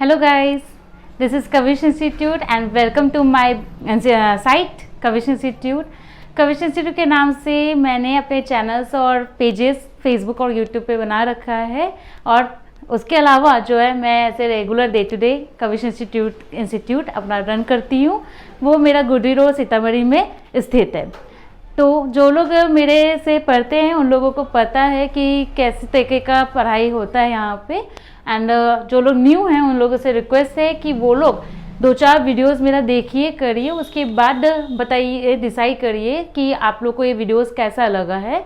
Hello guys, this is Kavish Institute and welcome to my site Kavish Institute. Kavish institute के नाम से मैंने अपने चैनल्स और पेजेस फेसबुक और यूट्यूब पे बना रखा है और उसके अलावा जो है मैं ऐसे regular day to day Kavish institute अपना रन करती हूँ। वो मेरा गुडरी रोड सीतामढ़ी में स्थित है। तो जो लोग मेरे से पढ़ते हैं उन लोगों को पता है कि कैसे तरीके का पढ़ाई होता है यहाँ पे। एंड जो लोग न्यू हैं उन लोगों से रिक्वेस्ट है कि वो लोग 2-4 वीडियोस मेरा देखिए करिए, उसके बाद बताइए, डिसाइड करिए कि आप लोग को ये वीडियोस कैसा लगा है।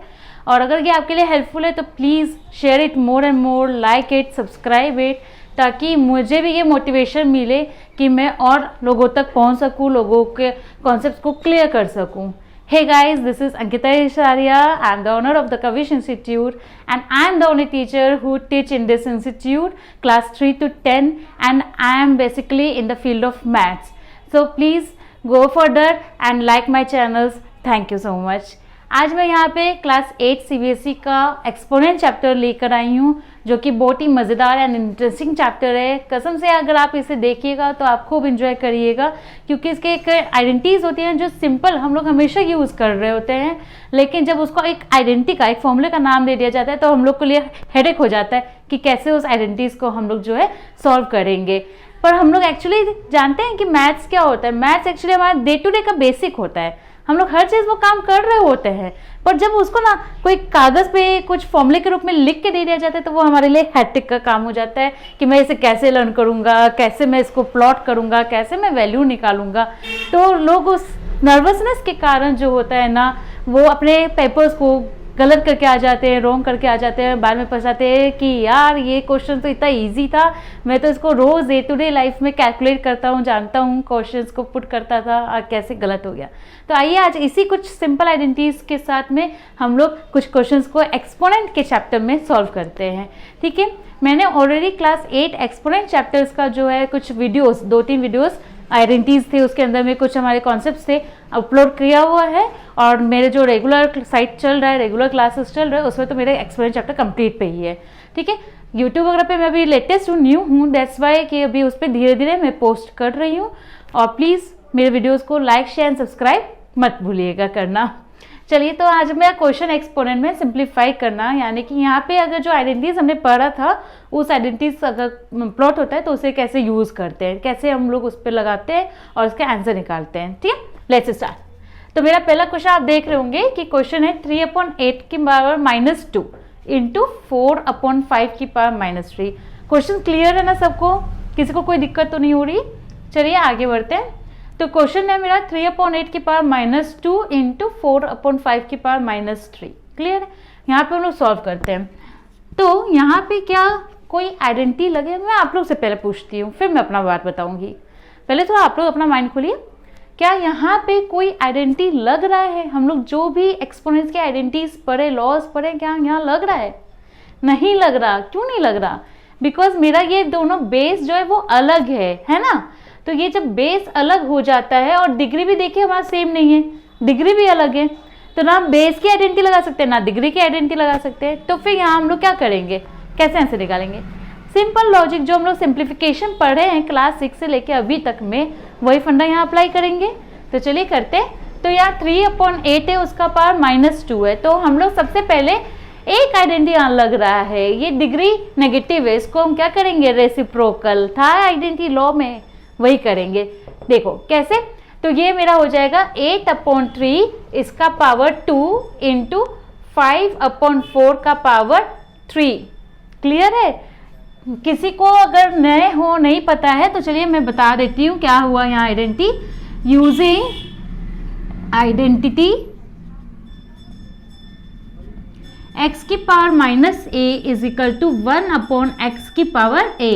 और अगर ये आपके लिए हेल्पफुल है तो please share it more and more, like it, subscribe it, ताकि मुझे भी ये मोटिवेशन मिले कि मैं और लोगों तक पहुंच सकूं, लोगों के कॉन्सेप्ट्स को क्लियर कर सकूं। Hey guys, this is Ankita Isharia. I am the owner of the Kavish Institute and I am the only teacher who teach in this institute class 3 to 10 and I am basically in the field of maths. So please go further and like my channels. Thank you so much. आज मैं यहाँ पे class 8 CBSE का exponent chapter लेकर आई हूँ, जो कि बहुत ही मज़ेदार एंड इंटरेस्टिंग चैप्टर है। कसम से अगर आप इसे देखिएगा तो आप खूब इंजॉय करिएगा, क्योंकि इसके एक आइडेंटिटीज़ होती हैं जो सिंपल हम लोग हमेशा यूज़ कर रहे होते हैं, लेकिन जब उसको एक आइडेंटिटी का, एक फॉर्मूले का नाम दे दिया जाता है तो हम लोग के लिए हेडेक हो जाता है कि कैसे उस आइडेंटिटीज़ को हम लोग जो है सॉल्व करेंगे। पर हम लोग एक्चुअली जानते हैं कि मैथ्स क्या होता है। मैथ्स एक्चुअली हमारा डे टू डे का बेसिक होता है। हम लोग हर चीज़ वो काम कर रहे होते हैं, पर जब उसको ना कोई कागज़ पे कुछ फॉर्मूले के रूप में लिख के दे दिया जाता है तो वो हमारे लिए हैट्रिक का काम हो जाता है कि मैं इसे कैसे लर्न करूँगा, कैसे मैं इसको प्लॉट करूँगा, कैसे मैं वैल्यू निकालूंगा। तो लोग उस नर्वसनेस के कारण जो होता है ना, वो अपने पेपर्स को गलत करके आ जाते हैं, रॉन्ग करके आ जाते हैं, बाद में पछताते हैं कि यार ये क्वेश्चन तो इतना इजी था, मैं तो इसको रोज़ डे टू डे लाइफ में कैलकुलेट करता हूँ, जानता हूँ, क्वेश्चंस को पुट करता था और कैसे गलत हो गया। तो आइए आज इसी कुछ सिंपल आइडेंटिटीज़ के साथ में हम लोग कुछ क्वेश्चंस को एक्सपोनेंट के चैप्टर में सॉल्व करते हैं। ठीक है, मैंने ऑलरेडी क्लास 8 एक्सपोनेंट चैप्टर्स का जो है कुछ वीडियोस, 2-3 वीडियोस आइडेंटिटीज़ थे, उसके अंदर में कुछ हमारे कॉन्सेप्ट्स थे, अपलोड किया हुआ है। और मेरे जो रेगुलर साइट चल रहा है, रेगुलर क्लासेस चल रहे हैं, उसमें तो मेरे एक्सपोनेंट चैप्टर कंप्लीट पे ही है। ठीक है, यूट्यूब वगैरह पे मैं अभी लेटेस्ट हूँ, न्यू हूँ, दैट्स वाई कि अभी उस पर धीरे धीरे मैं पोस्ट कर रही हूँ। और प्लीज़ मेरे वीडियोज़ को लाइक, शेयर एंड सब्सक्राइब मत भूलिएगा करना। चलिए, तो आज मैं क्वेश्चन एक्सपोनेंट में सिंप्लीफाई करना, यानी कि यहाँ पे अगर जो आइडेंटिटीज हमने पढ़ा था उस आइडेंटिटीज अगर प्लॉट होता है तो उसे कैसे यूज करते हैं, कैसे हम लोग उस पर लगाते हैं और उसके आंसर निकालते हैं। ठीक है, लेट्स स्टार्ट। तो मेरा पहला क्वेश्चन आप देख रहे होंगे कि क्वेश्चन है 3/8 की पावर -2 इंटू 4/5 की पावर -3। क्वेश्चन क्लियर है ना सबको, किसी को कोई दिक्कत तो नहीं हो रही? चलिए आगे बढ़ते हैं। तो क्वेश्चन है मेरा 3/8 की पावर -2 इंटू 4/5 की पावर -3। क्लियर है? यहाँ पे हम लोग सॉल्व करते हैं। तो यहाँ पे क्या कोई आइडेंटिटी लगे? मैं आप लोग से पहले पूछती हूँ, फिर मैं अपना बात बताऊंगी। पहले तो आप लोग अपना माइंड खोलिए, क्या यहाँ पे कोई आइडेंटिटी लग रहा है? हम लोग जो भी एक्सपोनेंट्स के आइडेंटिटीज पढ़े, लॉस पढ़े, क्या यहाँ लग रहा है? नहीं लग रहा। क्यों नहीं लग रहा? बिकॉज मेरा ये दोनों बेस जो है वो अलग है ना। तो ये जब बेस अलग हो जाता है, और डिग्री भी देखिए हमारा सेम नहीं है, डिग्री भी अलग है, तो ना बेस की आइडेंटिटी लगा सकते हैं ना डिग्री की आइडेंटिटी लगा सकते हैं। तो फिर यहाँ हम लोग क्या करेंगे, कैसे आंसर निकालेंगे? सिंपल लॉजिक जो हम लोग सिंप्लीफिकेशन पढ़े हैं क्लास 6 से लेके अभी तक में, वही फंडा यहाँ अप्लाई करेंगे। तो चलिए करते हैं। तो यार 3/8 है, उसका पावर -2 है, तो हम लोग सबसे पहले एक आइडेंटिटी यहाँ लग रहा है, ये डिग्री नेगेटिव है, इसको हम क्या करेंगे, रेसिप्रोकल था आइडेंटिटी लॉ में, वही करेंगे। देखो कैसे, तो ये मेरा हो जाएगा 8/3 इसका पावर 2 इंटू 5/4 का पावर 3। क्लियर है? किसी को अगर नए हो, नहीं पता है, तो चलिए मैं बता देती हूँ क्या हुआ यहाँ आइडेंटिटी। यूजिंग आइडेंटिटी x की power -a is equal to 1/x की पावर a।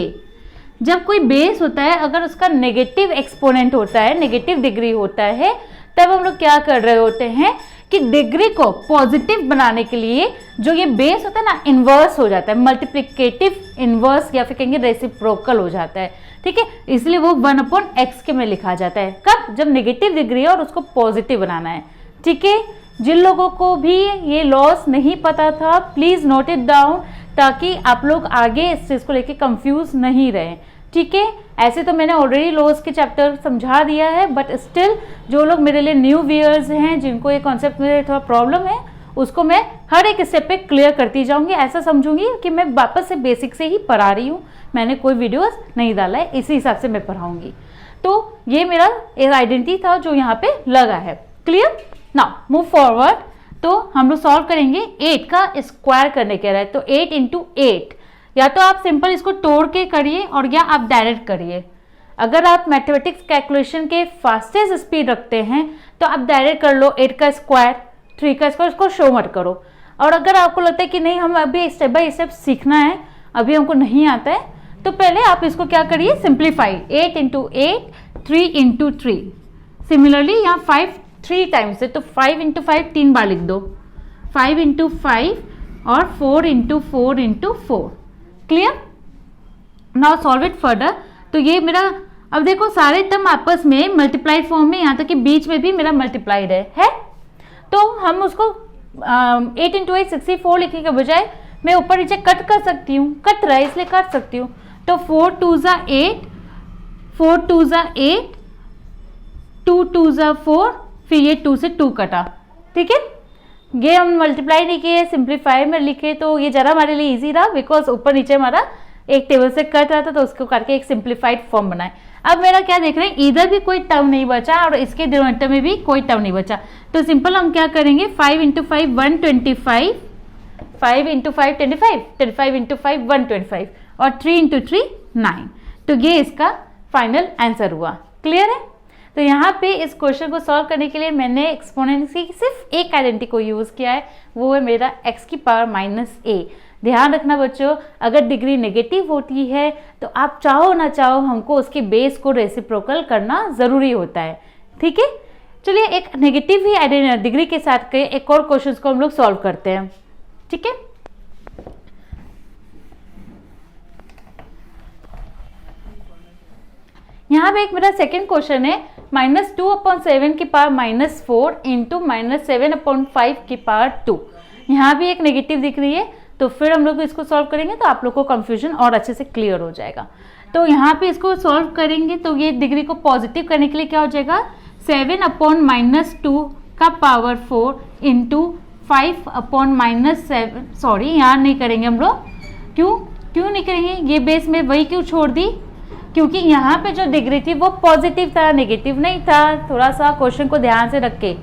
जब कोई बेस होता है, अगर उसका नेगेटिव एक्सपोनेंट होता है, नेगेटिव डिग्री होता है, तब हम लोग क्या कर रहे होते हैं कि डिग्री को पॉजिटिव बनाने के लिए जो ये बेस होता है ना, इन्वर्स हो जाता है, मल्टीप्लिकेटिव इन्वर्स, या फिर कहेंगे रेसिप्रोकल हो जाता है। ठीक है, इसलिए वो 1/x के में लिखा जाता है। कब? जब नेगेटिव डिग्री है और उसको पॉजिटिव बनाना है। ठीक है, जिन लोगों को भी ये लॉस नहीं पता था, प्लीज नोट इट डाउन, ताकि आप लोग आगे इस चीज को लेके कंफ्यूज नहीं रहे। ठीक है। ऐसे तो मैंने ऑलरेडी लॉस के चैप्टर समझा दिया है, बट स्टिल जो लोग मेरे लिए न्यू व्यूअर्स हैं, जिनको ये कॉन्सेप्ट में थोड़ा प्रॉब्लम है, उसको मैं हर एक स्टेप पे क्लियर करती जाऊंगी। ऐसा समझूंगी कि मैं वापस से बेसिक से ही पढ़ा रही हूँ, मैंने कोई वीडियोस नहीं डाला है, इसी हिसाब से मैं पढ़ाऊंगी। तो ये मेरा एक आइडेंटिटी था जो यहाँ पे लगा है। क्लियर? Now move forward. तो हम लोग सॉल्व करेंगे 8 का स्क्वायर करने के रहे, तो 8 इंटू 8, या तो आप सिंपल इसको तोड़ के करिए और या आप डायरेक्ट करिए। अगर आप मैथमेटिक्स कैलकुलेशन के फास्टेस्ट स्पीड रखते हैं तो आप डायरेक्ट कर लो 8 का स्क्वायर, 3 का स्क्वायर, इसको शो मत करो। और अगर आपको लगता है कि नहीं हम अभी स्टेप बाय स्टेप सीखना है, अभी हमको नहीं आता है, तो पहले आप इसको क्या करिए, सिंप्लीफाई। 8 into 8, 3 into 3। सिमिलरली यहाँ 5 3 टाइम्स है, तो 5 इंटू 5 3 बार लिख दो, 5 इंटू 5 और 4 into 4 into 4। Clear? Now solve it further. तो ये मेरा, अब देखो सारे टर्म आपस में मल्टीप्लाइड फॉर्म में, यहाँ तक कि बीच में भी मेरा मल्टीप्लाइड है? तो हम उसको 8 इंटू 8 64 लिखने के बजाय मैं ऊपर नीचे कट कर सकती हूँ, कट रहा है इसलिए काट सकती हूँ। तो 4 2 ज़ा 8, 4 2 ज़ा 8, 2 2 ज़ा 4, फिर ये 2 से 2 कटा। ठीक है, ये हम मल्टीप्लाई नहीं किए, सिंप्लीफाई में लिखे, तो ये जरा हमारे लिए इजी रहा, बिकॉज ऊपर नीचे हमारा एक टेबल से कट रहा था, तो उसको करके एक सिंप्लीफाइड फॉर्म बनाए। अब मेरा क्या देख रहे हैं, इधर भी कोई टर्म नहीं बचा और इसके डिनोमिनेटर में भी कोई टर्म नहीं बचा, तो सिंपल हम क्या करेंगे, 5 इंटू 5 125, 5 इंटू 5 25, 25 इंटू 5 125, और 3 इंटू 3 9। तो ये इसका फाइनल आंसर हुआ। क्लियर है? तो यहाँ पे इस क्वेश्चन को सॉल्व करने के लिए मैंने एक्सपोनेंट्स की सिर्फ एक आइडेंटिटी को यूज किया है, वो है मेरा x की पावर -a। ध्यान रखना बच्चों, अगर डिग्री नेगेटिव होती है तो आप चाहो ना चाहो हमको उसके बेस को रेसिप्रोकल करना जरूरी होता है। ठीक है, चलिए एक नेगेटिव ही डिग्री के साथ के एक और क्वेश्चन को हम लोग सॉल्व करते हैं। ठीक है, यहाँ पे एक मेरा सेकंड क्वेश्चन है, -2/7 की पावर -4 इंटू -7/5 की पावर 2। यहाँ भी एक नेगेटिव दिख रही है, तो फिर हम लोग इसको सॉल्व करेंगे तो आप लोग को कंफ्यूजन और अच्छे से क्लियर हो जाएगा। तो यहाँ पे इसको सॉल्व करेंगे तो ये डिग्री को पॉजिटिव करने के लिए क्या हो जाएगा, 7/-2 का पावर 4 इंटू 5/-7। सॉरी, यहाँ नहीं करेंगे हम लोग, क्यों नहीं करेंगे, ये बेस में वही क्यों छोड़ दी, क्योंकि यहाँ पे जो डिग्री थी वो पॉजिटिव था, नेगेटिव नहीं था। थोड़ा सा क्वेश्चन को ध्यान से रख के,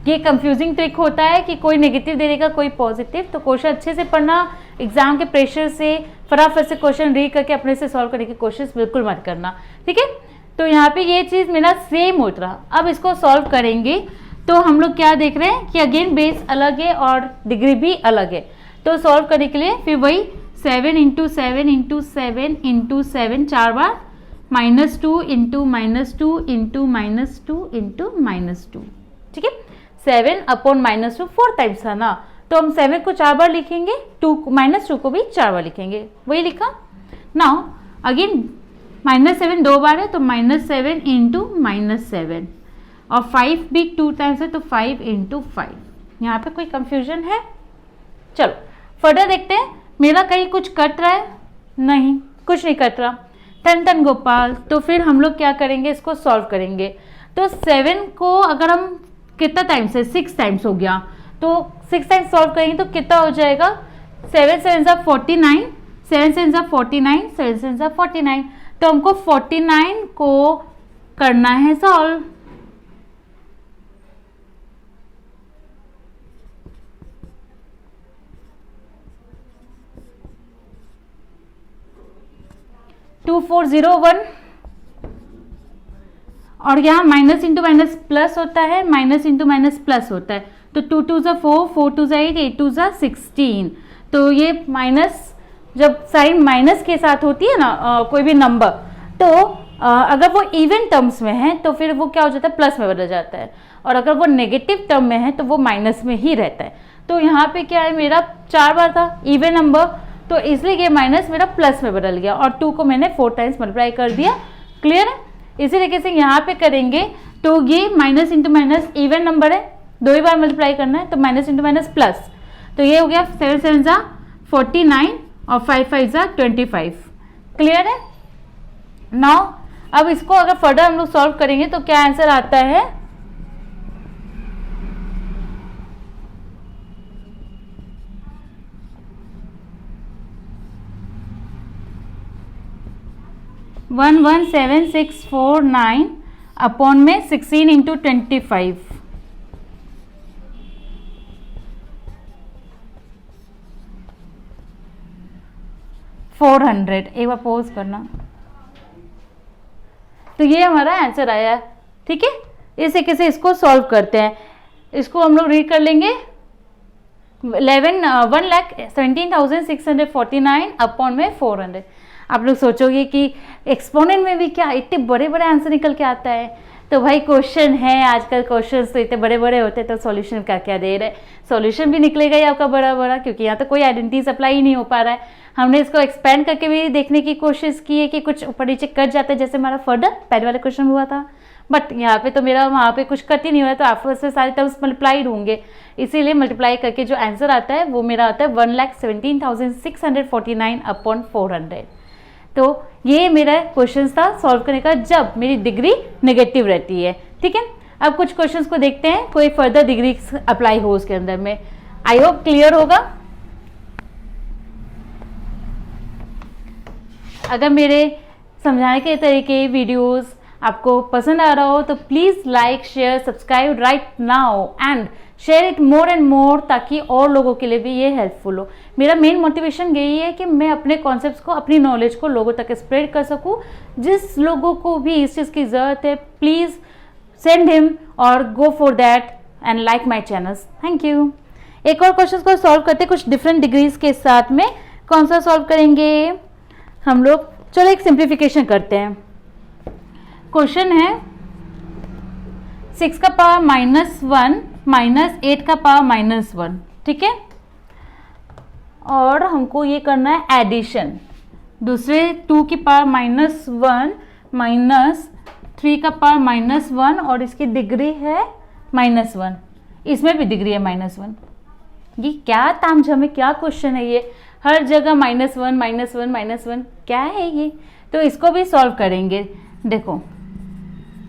ये कंफ्यूजिंग ट्रिक होता है कि कोई नेगेटिव दे देगा कोई पॉजिटिव, तो क्वेश्चन अच्छे से पढ़ना, एग्जाम के प्रेशर से फटाफट से क्वेश्चन रीड करके अपने से सॉल्व करने की कोशिश बिल्कुल मत करना। ठीक है, तो यहाँ पे ये चीज़ मेरा सेम होता रहा। अब इसको सॉल्व करेंगे तो हम लोग क्या देख रहे हैं कि अगेन बेस अलग है और डिग्री भी अलग है। तो सॉल्व करने के लिए फिर वही 7 इंटू 7 इंटू 7 इंटू 7 4 बार, -2 इंटू -2 इंटू -2 इंटू -2। ठीक है, 7/-2 4 टाइम्स था ना, तो हम 7 को 4 बार लिखेंगे, -2 को भी 4 बार लिखेंगे, वही लिखा। नाउ अगेन -7 2 बार है, तो -7 इंटू -7, और 5 भी 2 टाइम्स है, तो 5 इंटू 5। यहाँ पे कोई कंफ्यूजन है? चलो फर्दर देखते हैं। मेरा कहीं कुछ कट रहा है? नहीं, कुछ नहीं कट रहा। टन गोपाल। तो फिर हम लोग क्या करेंगे, इसको सॉल्व करेंगे। तो 7 को अगर हम कितना टाइम्स है, 6 टाइम्स हो गया, तो 6 टाइम्स सॉल्व करेंगे तो कितना हो जाएगा, 7 7 49, 7 7 49, 7 7 49। तो हमको 49 को करना है सॉल्व। (2401) और यहाँ माइनस इंटू माइनस प्लस होता है, माइनस इंटू माइनस प्लस होता है। तो 2 2 ज़ा 4, 4 2 ज़ा 8, 8 2 ज़ा 16। तो ये माइनस, जब साइन माइनस के साथ होती है ना कोई भी नंबर, तो अगर वो इवन टर्म्स में है तो फिर वो क्या हो जाता है, प्लस में बदल जाता है, और अगर वो नेगेटिव टर्म में है तो वो माइनस में ही रहता है। तो यहाँ पे क्या है, मेरा 4 बार था इवन नंबर, तो इसलिए ये माइनस मेरा प्लस में बदल गया, और 2 को मैंने 4 टाइम्स मल्टीप्लाई कर दिया। क्लियर है? इसी तरीके से यहाँ पे करेंगे तो ये minus into minus even number है, 2 ही बार मल्टीप्लाई करना है, तो माइनस इंटू माइनस प्लस। तो ये हो गया 7 7 ज़ा 49 और 5 5 ज़ा 25। क्लियर है? नाउ अब इसको अगर फर्दर हम लोग सॉल्व करेंगे तो क्या आंसर आता है, वन 117,649 अपॉन में 16 इंटू 25, 400। एक बार पोज करना। तो ये हमारा आंसर आया, ठीक है। इस तरीके से इसको सॉल्व करते हैं। इसको हम लोग रीड कर लेंगे, 1,17,649 अपॉन में 400। आप लोग सोचोगे कि एक्सपोनेंट में भी क्या इतने बड़े बड़े आंसर निकल के आता है। तो भाई क्वेश्चन है, आजकल क्वेश्चन तो इतने बड़े बड़े होते हैं, तो सॉल्यूशन क्या क्या दे रहे हैं, सॉल्यूशन भी निकलेगा ही आपका बड़ा बड़ा, क्योंकि यहाँ तो कोई आइडेंटिटी सप्लाई ही नहीं हो पा रहा है। हमने इसको एक्सपेंड करके भी देखने की कोशिश की है कि कुछ ऊपर नीचे कट जाता है, जैसे हमारा फर्दर पहले वाले क्वेश्चन हुआ था, बट यहाँ पे तो मेरा वहाँ पे कुछ कट ही नहीं हुआ है, तो आपस में सारे टर्म्स मल्टीप्लाइड होंगे, इसीलिए मल्टीप्लाई करके जो आंसर आता है वो मेरा आता है 1,17,649 अपॉन 400। तो ये मेरा क्वेश्चन था सॉल्व करने का जब मेरी डिग्री नेगेटिव रहती है, ठीक है। अब कुछ क्वेश्चंस को देखते हैं, कोई फर्दर डिग्री अप्लाई हो उसके अंदर में। आई होप क्लियर होगा। अगर मेरे समझाने के तरीके वीडियोस आपको पसंद आ रहा हो तो please like share subscribe right now and share it more and more, ताकि और लोगों के लिए भी ये हेल्पफुल हो। मेरा मेन मोटिवेशन यही है कि मैं अपने कॉन्सेप्ट्स को, अपनी नॉलेज को लोगों तक स्प्रेड कर सकूं। जिस लोगों को भी इस चीज़ की ज़रूरत है, प्लीज़ सेंड हिम और go for that and like my channels. Thank you. एक और क्वेश्चन को सॉल्व करते कुछ डिफरेंट डिग्रीज के साथ में। कौन सा सॉल्व करेंगे हम लोग, चलो एक सिंप्लीफिकेशन करते हैं। क्वेश्चन है 6 का पावर -1 माइनस 8 का पावर -1, ठीक है। और हमको ये करना है एडिशन, दूसरे 2 की पावर -1 माइनस 3 का पावर -1 और इसकी डिग्री है -1, इसमें भी डिग्री है -1। ये क्या तामझाम है, क्या क्वेश्चन है ये, हर जगह -1 -1 -1 क्या है ये। तो इसको भी सॉल्व करेंगे। देखो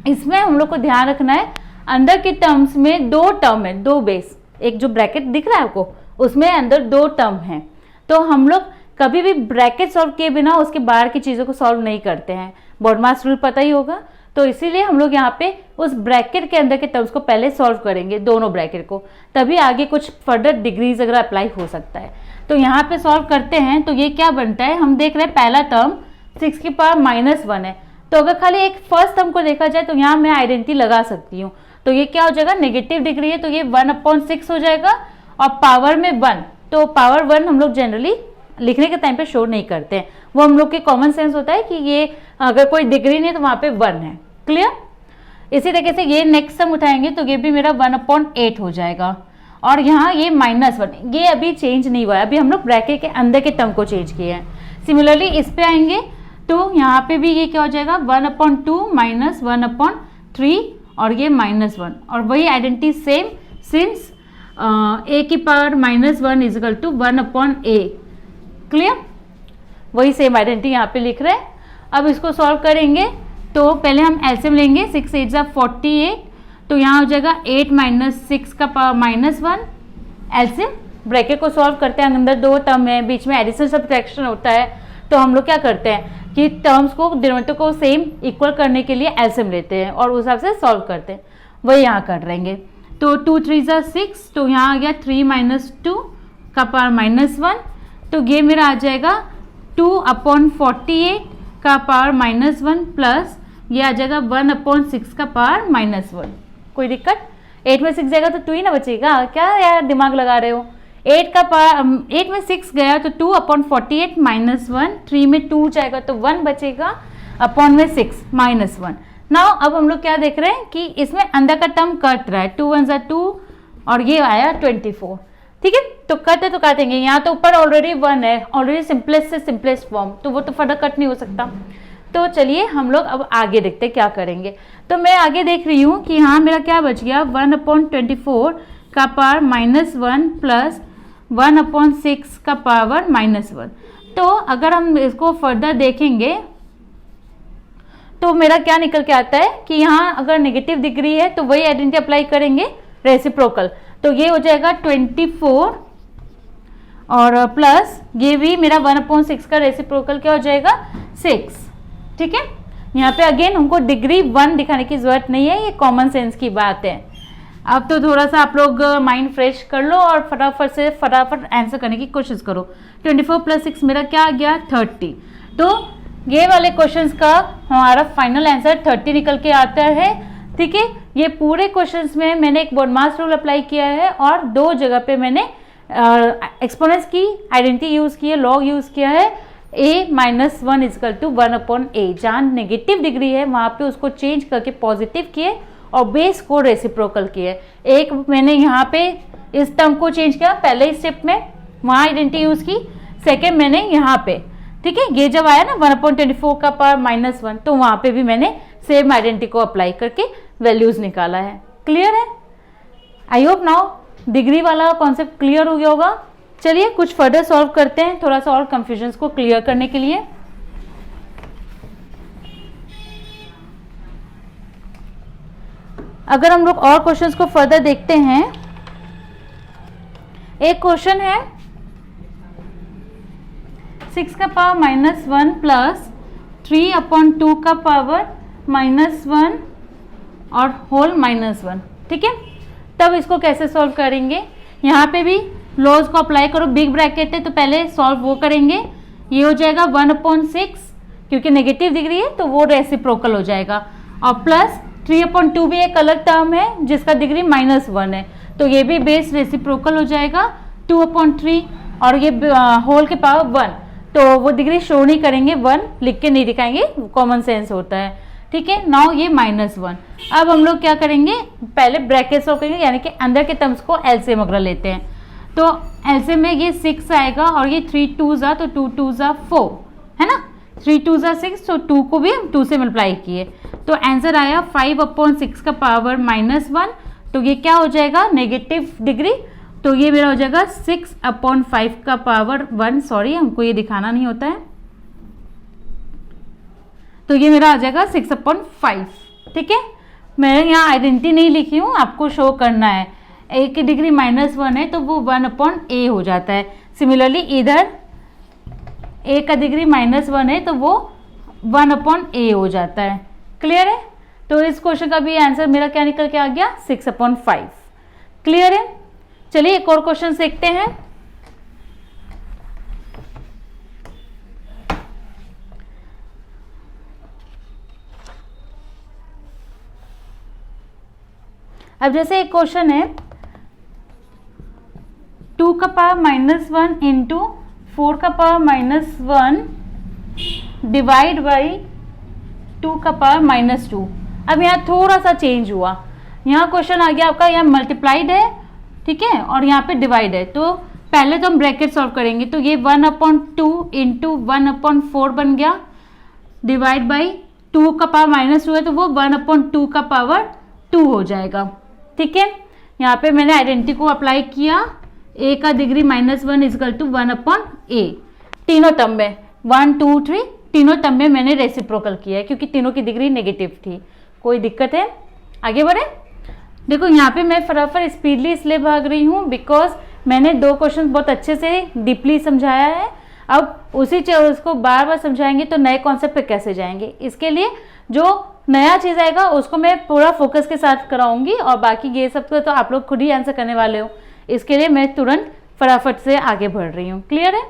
इसमें हम लोग को ध्यान रखना है, अंदर के टर्म्स में 2 टर्म है, 2 बेस, एक जो ब्रैकेट दिख रहा है आपको उसमें अंदर 2 टर्म है। तो हम लोग कभी भी ब्रैकेट सॉल्व किए बिना उसके बाहर की चीज़ों को सॉल्व नहीं करते हैं, बॉडमास रूल पता ही होगा। तो इसीलिए हम लोग यहाँ पे उस ब्रैकेट के अंदर के टर्म्स को पहले सॉल्व करेंगे, दोनों ब्रैकेट को, तभी आगे कुछ फर्दर डिग्रीज अगर अप्लाई हो सकता है। तो यहाँ पे सॉल्व करते हैं तो ये क्या बनता है, हम देख रहे हैं पहला टर्म 6 की पावर -1 है। तो अगर खाली एक फर्स्ट टर्म को देखा जाए तो यहाँ मैं आइडेंटिटी लगा सकती हूँ। तो ये क्या हो जाएगा, नेगेटिव डिग्री है तो ये 1/6 हो जाएगा, और पावर में 1, तो पावर 1 हम लोग जनरली लिखने के टाइम पे शो नहीं करते हैं, वो हम लोग के कॉमन सेंस होता है कि ये अगर कोई डिग्री नहीं तो वहाँ पे 1 है। क्लियर। इसी तरीके से ये नेक्स्ट टर्म उठाएंगे तो ये भी मेरा 1/8 हो जाएगा, और यहाँ ये -1, ये अभी चेंज नहीं हुआ है, अभी हम लोग ब्रैकेट के अंदर के टर्म को चेंज किए हैं। सिमिलरली इस पे आएंगे तो यहाँ पे भी ये क्या हो जाएगा, 1/2 माइनस 1/3 और ये -1, और वही आइडेंटिटी सेम सिंस a की power -1 is equal to 1/a। Clear, वही सेम आइडेंटिटी यहाँ पे लिख रहे हैं। अब इसको सॉल्व करेंगे तो पहले हम एलसीएम लेंगे, 6 8 जा 48, तो यहाँ हो जाएगा 8 - 6 का पावर -1। एलसीएम ब्रैकेट को सॉल्व करते हैं, अंदर 2 टर्म है, बीच में एडिशन सब्ट्रैक्शन होता है, तो हम लोग क्या करते हैं कि टर्म्स को, डिनोमिनेटर को सेम इक्वल करने के लिए एलसीएम लेते हैं और उस हिसाब से सॉल्व करते हैं, वही यहाँ कर लेंगे। तो 2 3 जा 6, तो यहाँ आ गया 3 - 2 का पावर -1, तो ये मेरा आ जाएगा 2/48 का पावर -1 प्लस ये आ जाएगा 1/6 का पावर -1। कोई दिक्कत, 8 में 6 जाएगा तो 2 ही ना बचेगा, क्या यार दिमाग लगा रहे हो। 8 का पावर 8 में 6 गया तो 2/48 -1, 3 में 2 जाएगा तो 1 बचेगा, अपॉन में 6 -1। नाउ अब हम लोग क्या देख रहे हैं कि इसमें अंदर का टर्म कट रहा है, 2 1 जा 2 और ये आया 24। ठीक है, तो कट है तो काटेंगे, यहाँ तो ऊपर ऑलरेडी 1 है, ऑलरेडी सिंपलेस्ट से सिंपलेस्ट फॉर्म, तो वो तो फर्दर कट नहीं हो सकता। तो चलिए हम लोग अब आगे देखते हैं क्या करेंगे। तो मैं आगे देख रही हूँ कि हाँ मेरा क्या बच गया, 1/24 का पावर -1 प्लस 1/6 का पावर -1। तो अगर हम इसको फर्दर देखेंगे तो मेरा क्या निकल के आता है कि यहाँ अगर नेगेटिव डिग्री है तो वही आइडेंटिटी अप्लाई करेंगे रेसिप्रोकल, तो ये हो जाएगा 24 और प्लस ये भी मेरा 1/6 का रेसिप्रोकल क्या हो जाएगा 6। ठीक है, यहाँ पे अगेन हमको डिग्री 1 दिखाने की जरूरत नहीं है, ये कॉमन सेंस की बात है। अब तो थोड़ा सा आप लोग माइंड फ्रेश कर लो और फटाफट आंसर करने की कोशिश करो। 24 + 6 मेरा क्या आ गया 30। तो ये वाले क्वेश्चंस का हमारा फाइनल आंसर 30 निकल के आता है। ठीक है, ये पूरे क्वेश्चंस में मैंने एक बोडमास रूल अप्लाई किया है और 2 जगह पे मैंने एक्सपोनेंट्स की आइडेंटिटी यूज की है, लॉग यूज किया है। a - 1 = 1/a, जहाँ नेगेटिव डिग्री है वहां पे उसको चेंज करके पॉजिटिव किए और बेस को रेसिप्रोकल किए। एक मैंने यहाँ पे इस टर्म को चेंज किया पहले स्टेप में, वहां आइडेंटिटी यूज की। सेकेंड मैंने यहाँ पे, ठीक है, ये जब आया ना 1/24 का पावर -1, तो वहां पे भी मैंने सेम आइडेंटिटी को अप्लाई करके वैल्यूज निकाला है। क्लियर है? आई होप नाउ डिग्री वाला कॉन्सेप्ट क्लियर हो गया होगा। चलिए कुछ फर्दर सॉल्व करते हैं, थोड़ा सा और कंफ्यूजन को क्लियर करने के लिए। अगर हम लोग और क्वेश्चंस को फर्दर देखते हैं, एक क्वेश्चन है 6 का पावर -1 प्लस 3/2 का पावर -1 और होल -1। ठीक है, तब इसको कैसे सॉल्व करेंगे? यहाँ पे भी लॉज को अप्लाई करो, बिग ब्रैकेट है तो पहले सॉल्व वो करेंगे। ये हो जाएगा 1/6, क्योंकि नेगेटिव डिग्री है तो वो रेसिप्रोकल हो जाएगा, और प्लस 3/2 भी एक अलग टर्म है जिसका डिग्री -1 है, तो ये भी बेस रेसिप्रोकल हो जाएगा 2/3, और ये होल के पावर 1, तो वो डिग्री शो नहीं करेंगे, 1 लिख के नहीं दिखाएंगे, कॉमन सेंस होता है। ठीक है, नाउ ये -1। अब हम लोग क्या करेंगे, पहले ब्रैकेट सॉल्व करेंगे, यानी कि अंदर के टर्म्स को एलसीएम वगैरह लेते हैं। तो एलसीएम में ये 6 आएगा और ये 3 2s 2 2s 4 है ना, 3 2s 6, तो 2 को भी हम 2 से मल्टीप्लाई किए, तो आंसर आया 5/6 का पावर -1। तो ये क्या हो जाएगा नेगेटिव डिग्री, तो ये मेरा हो जाएगा 6/5 का पावर 1। सॉरी, हमको ये दिखाना नहीं होता है, तो ये मेरा आ जाएगा 6/5। ठीक है, मैं यहाँ आइडेंटिटी नहीं लिखी हूँ, आपको शो करना है। a की डिग्री -1 है तो वो 1/a हो जाता है। सिमिलरली इधर a का डिग्री -1 है तो वो 1/a हो जाता है। क्लियर है? तो इस क्वेश्चन का भी आंसर मेरा क्या निकल के आ गया 6/5। क्लियर है? चलिए एक और क्वेश्चन देखते हैं। अब जैसे एक क्वेश्चन है 2 का पावर -1 इंटू 4 का पावर -1 डिवाइड बाई 2 का पावर -2। अब यहाँ थोड़ा सा चेंज हुआ, यहाँ क्वेश्चन आ गया आपका, यहाँ मल्टीप्लाइड है, ठीक है, और यहाँ पे डिवाइड है। तो पहले तो हम ब्रैकेट सॉल्व करेंगे, तो ये 1/2 इंटू 1/4 बन गया, डिवाइड बाई 2 का पावर -2 है तो वो 1/2 का पावर 2 हो जाएगा। ठीक है, यहाँ पे मैंने आइडेंटिटी को अप्लाई किया, a का डिग्री -1 = 1/a। तीनों टर्म में 1 2 3 तीनों टर्म में मैंने रेसिप्रोकल किया है, क्योंकि तीनों की डिग्री नेगेटिव थी। कोई दिक्कत है? आगे बढ़े। देखो यहाँ पे मैं फटाफट स्पीडली इसलिए भाग रही हूँ बिकॉज मैंने 2 क्वेश्चन बहुत अच्छे से डीपली समझाया है। अब उसी उसको बार बार समझाएंगे तो नए कॉन्सेप्ट पे कैसे जाएंगे, इसके लिए जो नया चीज आएगा उसको मैं पूरा फोकस के साथ कराऊंगी, और बाकी ये सब तो आप लोग खुद ही आंसर करने वाले हो, इसके लिए मैं तुरंत फटाफट से आगे बढ़ रही हूँ। क्लियर है?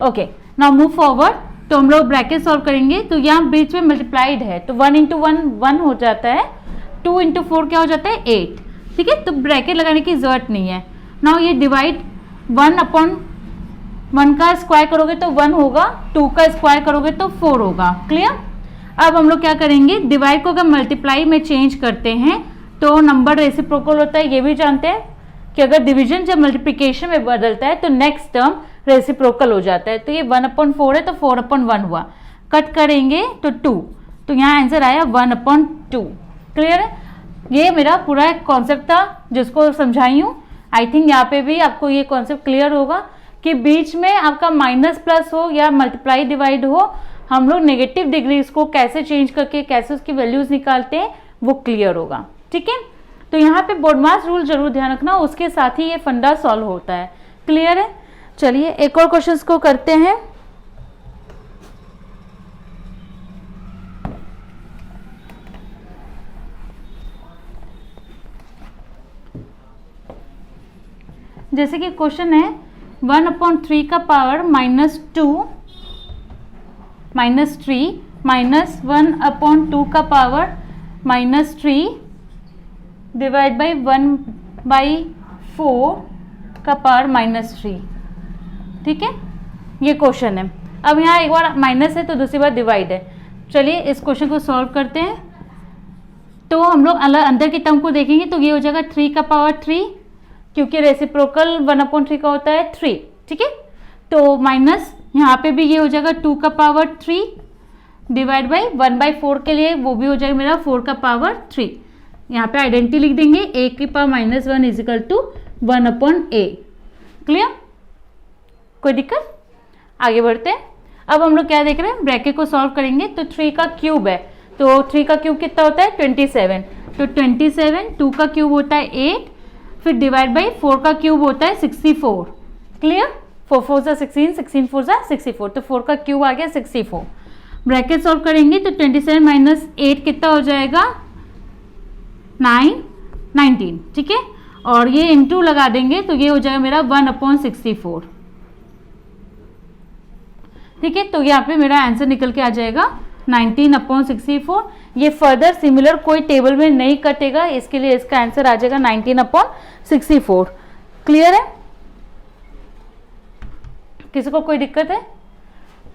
Okay, now move forward. तो हम लोग ब्रैकेट सॉल्व करेंगे, तो यहाँ बीच में मल्टीप्लाइड है तो 1 × 1 1 हो जाता है, 2 × 4 क्या हो जाता है 8। ठीक है, तो ब्रैकेट लगाने की जरूरत नहीं है। नाउ ये डिवाइड 1/1 का स्क्वायर करोगे तो 1 होगा, 2 का स्क्वायर करोगे तो 4 होगा। क्लियर? अब हम लोग क्या करेंगे, डिवाइड को अगर मल्टीप्लाई में चेंज करते हैं तो नंबर रेसिप्रोकल होता है, ये भी जानते हैं कि अगर डिवीजन जब मल्टीप्लिकेशन में बदलता है तो नेक्स्ट टर्म रेसिप्रोकल हो जाता है। तो ये 1/4 है तो 4/1 हुआ, कट करेंगे तो 2, तो यहाँ आंसर आया 1/2। क्लियर है? ये मेरा पूरा एक कॉन्सेप्ट था जिसको समझाई हूँ। आई थिंक यहाँ पे भी आपको ये कॉन्सेप्ट क्लियर होगा कि बीच में आपका माइनस प्लस हो या मल्टीप्लाई डिवाइड हो हम लोग नेगेटिव डिग्रीज को कैसे चेंज करके कैसे उसकी वैल्यूज निकालते हैं वो क्लियर होगा। ठीक है, तो यहाँ पे बोडमास रूल जरूर ध्यान रखना, उसके साथ ही ये फंडा सॉल्व होता है। क्लियर है? चलिए एक और क्वेश्चन को करते हैं। जैसे कि क्वेश्चन है 1/3 का पावर -2 -3 माइनस 1/2 का पावर -3 डिवाइड बाई 1/4 का पावर -3। ठीक है, ये क्वेश्चन है। अब यहाँ एक बार माइनस है तो दूसरी बार डिवाइड है। चलिए इस क्वेश्चन को सॉल्व करते हैं। तो हम लोग अंदर की टर्म को देखेंगे तो ये हो जाएगा 3 का पावर 3, क्योंकि रेसिप्रोकल 1/3 का होता है 3। ठीक है, तो माइनस यहाँ पे भी ये हो जाएगा 2 का पावर 3 डिवाइड बाई 1/4 के लिए वो भी हो जाएगा मेरा 4 का पावर 3। यहाँ पे आइडेंटिटी लिख देंगे, a की power -1 is equal to 1/a। Clear? कोई दिक्कत? आगे बढ़ते हैं। अब हम लोग क्या देख रहे हैं, ब्रैकेट को सॉल्व करेंगे तो 3 का क्यूब है, तो 3 का क्यूब कितना होता है 27। तो 27, 2 का क्यूब होता है 8, फिर डिवाइड बाई 4 का क्यूब होता है 64। क्लियर? 4 4 जा 16, 16 4 जा 64, तो 4 का क्यूब आ गया 64। ब्रैकेट सॉल्व करेंगे तो 27 माइनस 8 कितना हो जाएगा 19। ठीक है, और ये इंटू लगा देंगे तो ये हो जाएगा मेरा 1/64। ठीक है, तो यहाँ पे मेरा आंसर निकल के आ जाएगा 19/64। ये फर्दर सिमिलर कोई टेबल में नहीं कटेगा, इसके लिए इसका आंसर आ जाएगा 19/64। क्लियर है? किसी को कोई दिक्कत है?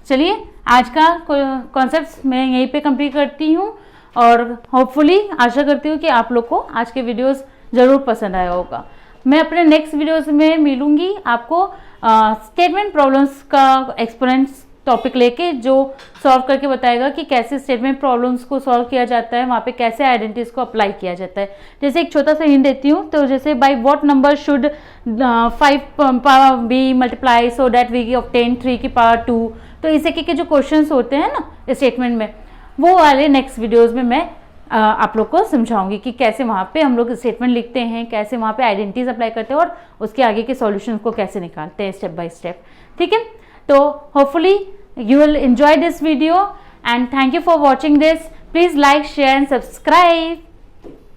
चलिए आज का कॉन्सेप्ट मैं यहीं पे कंप्लीट करती हूँ और होपफुली आशा करती हूँ कि आप लोग को आज के वीडियोस जरूर पसंद आया होगा। मैं अपने नेक्स्ट वीडियोस में मिलूंगी आपको स्टेटमेंट प्रॉब्लम्स का एक्सपोनेंट्स टॉपिक लेके, जो सॉल्व करके बताएगा कि कैसे स्टेटमेंट प्रॉब्लम्स को सॉल्व किया जाता है, वहाँ पे कैसे आइडेंटिटीज को अप्लाई किया जाता है। जैसे एक छोटा सा हिंट देती हूँ, तो जैसे by what number should 5 power be multiply so that we obtain 3 की पावर 2। तो इस तरीके के जो क्वेश्चंस होते हैं ना स्टेटमेंट में, वो वाले नेक्स्ट वीडियोज़ में मैं आप लोग को समझाऊंगी कि कैसे वहाँ पे हम लोग स्टेटमेंट लिखते हैं, कैसे वहाँ पे आइडेंटिटीज अप्लाई करते हैं और उसके आगे के सॉल्यूशंस को कैसे निकालते हैं स्टेप बाय स्टेप। ठीक है, तो hopefully you will enjoy this video and thank you for watching this. Please like, share and subscribe.